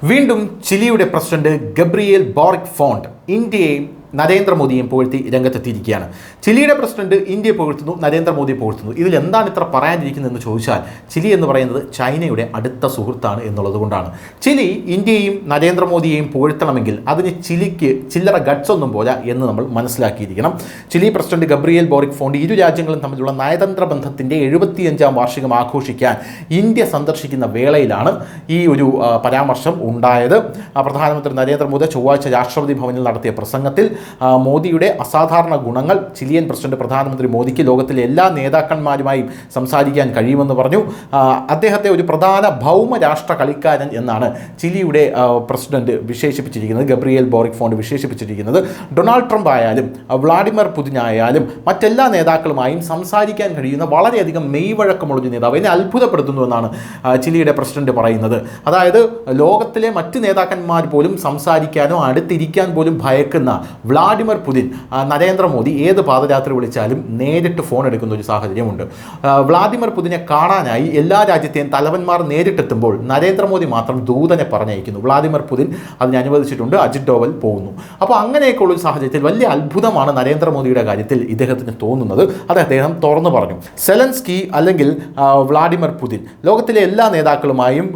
വീണ്ടും ചിലിയുടെ president Gabriel Boric font ഇന്ത്യയെയും നരേന്ദ്രമോദിയെയും പുകഴ്ത്തി രംഗത്തെത്തിയിരിക്കുകയാണ്. ചിലിയുടെ പ്രസിഡന്റ് ഇന്ത്യയെ പുകഴ്ത്തുന്നു, നരേന്ദ്രമോദിയെ പുകഴ്ത്തുന്നു. ഇതിൽ എന്താണ് ഇത്ര പറയാനിരിക്കുന്നതെന്ന് ചോദിച്ചാൽ ചിലി എന്ന് പറയുന്നത് ചൈനയുടെ അടുത്ത സുഹൃത്താണ് എന്നുള്ളത് കൊണ്ടാണ്. ചിലി ഇന്ത്യയെയും നരേന്ദ്രമോദിയെയും പുകഴ്ത്തണമെങ്കിൽ അതിന് ചിലിക്ക് ചില്ലറ ഗട്ട്സ് ഒന്നും പോരാ എന്ന് നമ്മൾ മനസ്സിലാക്കിയിരിക്കണം. Chile president Gabriel Boric Font ഇരു രാജ്യങ്ങളും തമ്മിലുള്ള നയതന്ത്ര ബന്ധത്തിൻ്റെ 75-ാം വാർഷികം ആഘോഷിക്കാൻ ഇന്ത്യ സന്ദർശിക്കുന്ന വേളയിലാണ് ഈ ഒരു പരാമർശം ഉണ്ടായത്. പ്രധാനമന്ത്രി നരേന്ദ്രമോദി ചൊവ്വാഴ്ച രാഷ്ട്രപതി ഭവനിൽ നടത്തിയ പ്രസംഗത്തിൽ മോദിയുടെ അസാധാരണ ഗുണങ്ങൾ ചിലിയൻ പ്രസിഡന്റ് പ്രധാനമന്ത്രി മോദിക്ക് ലോകത്തിലെ എല്ലാ നേതാക്കന്മാരുമായും സംസാരിക്കാൻ കഴിയുമെന്ന് പറഞ്ഞു. അദ്ദേഹത്തെ ഒരു പ്രധാന ഭൗമ രാഷ്ട്ര കളിക്കാരൻ എന്നാണ് ചിലിയുടെ പ്രസിഡന്റ് വിശേഷിപ്പിച്ചിരിക്കുന്നത്, ഗബ്രിയേൽ ബോറിക് ഫോണ്ട് വിശേഷിപ്പിച്ചിരിക്കുന്നത്. ഡൊണാൾഡ് ട്രംപ് ആയാലും വ്ളാഡിമിർ പുതിൻ ആയാലും മറ്റെല്ലാ നേതാക്കളുമായും സംസാരിക്കാൻ കഴിയുന്ന വളരെയധികം മെയ്വഴക്കമുള്ളൊരു നേതാവ്. എന്നെ അത്ഭുതപ്പെടുത്തുന്നു എന്നാണ് ചിലിയുടെ പ്രസിഡന്റ് പറയുന്നത്. അതായത് ലോകത്തിലെ മറ്റ് നേതാക്കന്മാർ പോലും സംസാരിക്കാനോ അടുത്തിരിക്കാൻ പോലും ഭയക്കുന്ന വ്ളാഡിമിർ പുതിൻ നരേന്ദ്രമോദി ഏത് പാദയാത്ര വിളിച്ചാലും നേരിട്ട് ഫോൺ എടുക്കുന്ന ഒരു സാഹചര്യമുണ്ട്. വ്ളാഡിമിർ പുതിനെ കാണാനായി എല്ലാ രാജ്യത്തെയും തലവന്മാർ നേരിട്ടെത്തുമ്പോൾ നരേന്ദ്രമോദി മാത്രം ദൂതനെ പറഞ്ഞയക്കുന്നു. വ്ളാഡിമിർ പുതിൻ അതിനെ അനുവദിച്ചിട്ടുണ്ട്, അജിത് ഡോവൽ പോകുന്നു. അപ്പോൾ അങ്ങനെയൊക്കെയുള്ള ഒരു സാഹചര്യത്തിൽ വലിയ അത്ഭുതമാണ് നരേന്ദ്രമോദിയുടെ കാര്യത്തിൽ ഇദ്ദേഹത്തിന് തോന്നുന്നത്. അത് അദ്ദേഹം തുറന്നു പറഞ്ഞു. സെലൻസ്കി അല്ലെങ്കിൽ വ്ളാഡിമിർ പുതിൻ, ലോകത്തിലെ എല്ലാ നേതാക്കളുമായും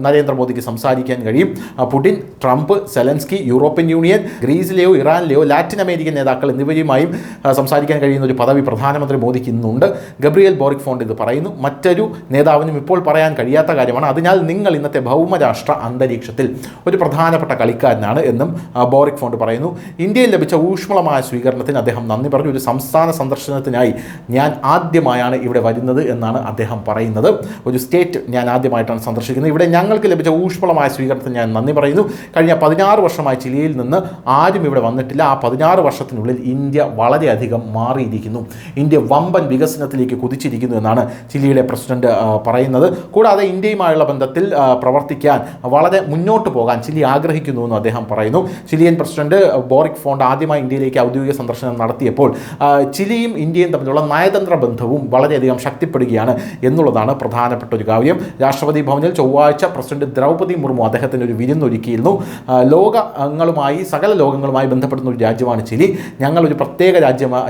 നരേന്ദ്രമോദിക്ക് സംസാരിക്കാൻ കഴിയും. Putin, Trump, Zelensky, European Union, ഗ്രീസിലെയോ ഇറാനിലെയോ ലാറ്റിൻ അമേരിക്കൻ നേതാക്കൾ എന്നിവരുമായും സംസാരിക്കാൻ കഴിയുന്ന ഒരു പദവി പ്രധാനമന്ത്രി മോദിക്ക് ഇന്നുണ്ട്. ഗബ്രിയേൽ ബോറിക് ഫോണ്ട് ഇത് പറയുന്നു. മറ്റൊരു നേതാവിനും ഇപ്പോൾ പറയാൻ കഴിയാത്ത കാര്യമാണ്. അതിനാൽ നിങ്ങൾ ഇന്നത്തെ ഭൗമരാഷ്ട്ര അന്തരീക്ഷത്തിൽ ഒരു പ്രധാനപ്പെട്ട കളിക്കാരനാണ് എന്നും ബോറിക് ഫോണ്ട് പറയുന്നു. ഇന്ത്യയിൽ ലഭിച്ച ഊഷ്മളമായ സ്വീകരണത്തിന് അദ്ദേഹം നന്ദി പറഞ്ഞു. ഒരു സംസ്ഥാന സന്ദർശനത്തിനായി ഞാൻ ആദ്യമായാണ് ഇവിടെ വരുന്നത് എന്നാണ് അദ്ദേഹം പറയുന്നത്. ഒരു സ്റ്റേറ്റ് ഞാൻ ആദ്യമായിട്ടാണ് സന്ദർശിക്കുന്നത്. ഇവിടെ ഞങ്ങൾക്ക് ലഭിച്ച ഊഷ്മളമായ സ്വീകരണത്തിന് ഞാൻ നന്ദി പറയുന്നു. കഴിഞ്ഞ 16 വർഷമായി ചിലിയിൽ നിന്ന് ആരും ഇവിടെ വന്നിട്ടില്ല. ആ 16 വർഷത്തിനുള്ളിൽ ഇന്ത്യ വളരെയധികം മാറിയിരിക്കുന്നു. ഇന്ത്യ വമ്പൻ വികസനത്തിലേക്ക് കുതിച്ചിരിക്കുന്നു എന്നാണ് ചിലിയുടെ പ്രസിഡന്റ് പറയുന്നത്. കൂടാതെ ഇന്ത്യയുമായുള്ള ബന്ധത്തിൽ പ്രവർത്തിക്കാൻ വളരെ മുന്നോട്ട് പോകാൻ ചിലി ആഗ്രഹിക്കുന്നുവെന്ന് അദ്ദേഹം പറയുന്നു. ചിലിയൻ പ്രസിഡന്റ് ബോറിക് ഫോണ്ട് ആദ്യമായി ഇന്ത്യയിലേക്ക് ഔദ്യോഗിക സന്ദർശനം നടത്തിയപ്പോൾ ചിലിയും ഇന്ത്യയും തമ്മിലുള്ള നയതന്ത്ര ബന്ധവും വളരെയധികം ശക്തിപ്പെടുകയാണ് എന്നുള്ളതാണ് പ്രധാനപ്പെട്ട ഒരു കാര്യം. രാഷ്ട്രപതി ഭവനിൽ ചൊവ്വാഴ്ച പ്രസിഡന്റ് ദ്രൗപദി മുർമു അദ്ദേഹത്തിന് ഒരു വിരുന്നൊരുക്കിയിരുന്നു. ലോകങ്ങളുമായി സകല ലോകങ്ങളുമായി ബന്ധപ്പെടുന്ന ഒരു രാജ്യമാണ് ചിലി. ഞങ്ങളൊരു പ്രത്യേക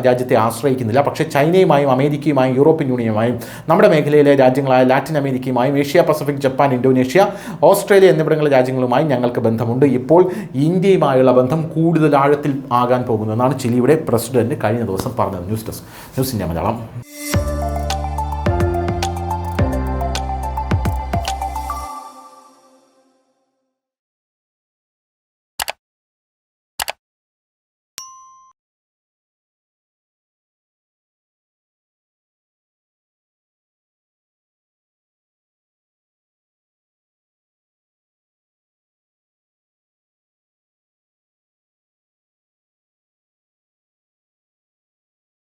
രാജ്യത്തെ ആശ്രയിക്കുന്നില്ല. പക്ഷേ ചൈനയുമായും അമേരിക്കയുമായും യൂറോപ്യൻ യൂണിയനുമായും നമ്മുടെ മേഖലയിലെ രാജ്യങ്ങളായ ലാറ്റിൻ അമേരിക്കയുമായും Asia Pacific, Japan, Indonesia, Australia എന്നിവിടങ്ങളിലെ രാജ്യങ്ങളുമായി ഞങ്ങൾക്ക് ബന്ധമുണ്ട്. ഇപ്പോൾ ഇന്ത്യയുമായുള്ള ബന്ധം കൂടുതൽ ആഴത്തിൽ ആകാൻ പോകുന്നു എന്നാണ് ചിലിയുടെ പ്രസിഡന്റ് കഴിഞ്ഞ ദിവസം പറഞ്ഞത്. News desk, news India Malayalam.